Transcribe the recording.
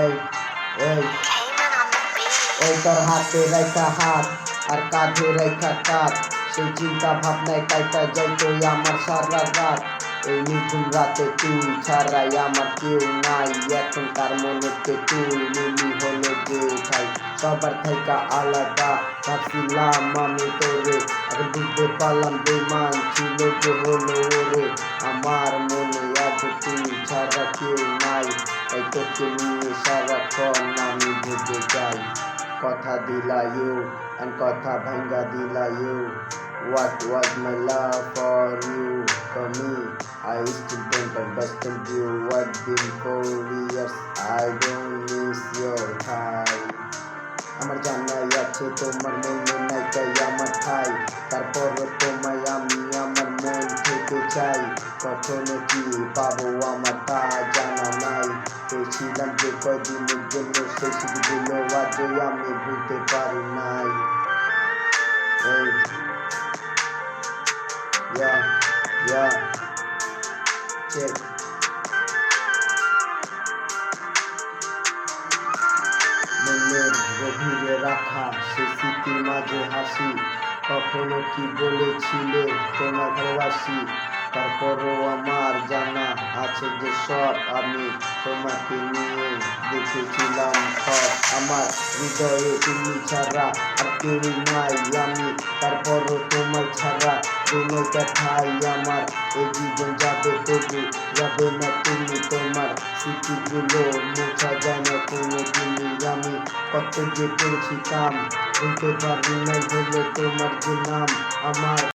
এই এই এই তোর হাতে রেখা হাত আর কাঁধে রেখা কাঁধ, সেই চিন্তা ভাবনায় কাইটা যাইতো আমার সারা রাত। এই নিঝুম রাতে তুই ছাড়াই আমার কেউ নাই, এখনকার মনেতে তুই মিলি হলো যে ঠাই। সবার থাইকা আলাদা ভাবছিলাম আমি তোরে, এখন বুঝতে পারলাম বেমান ছিল যে হলো ওরে। আমার মনে আজ তুই ছাড়া কেউ নাই, তাই তোকে নিয়ে সারাক্ষণ আমি বুঝে যাই। কথা দিলা you and কথা ভাঙ্গা দিলা you. What was my love for you? For me, I still don't understand you. What been 4 years, I don't miss your time. আমার জানাই আছে তোমার মনে নাই তাই আমার ঠাই, তারপরও তোমায় আমি আমার মন থেকে চাই। কখনো কি পাবো আমার তা জানা নাই, পেয়েছিলাম যে কয়দিনের জন্য সেই সুখগুলো আজও আমি ভুলতে পারি নাই। এই চেক মনের গভীরে রাখা সে স্মৃতির মাঝে হাসি, কখনো কি বলেছিলে তোমায় ভালোবাসি। তারপরও আমার জানা আছে যে সব আমি তোমাকে নিয়ে দেখেছিলাম সব। আমার হৃদয়ে তুমি ছাড়া আর কেউ নাই আমি, তারপরও তোমায় ছাড়া তুমি ঠাই আমার। এই জীবন যাবে তবু যাবে না তুমি, তোমার স্মৃতিগুলো মোছা যায় না কোনো দিনই। আমি কত যে করেছি কাম, ভুলতে পারি নাই হলো তোমার যে নাম আমার।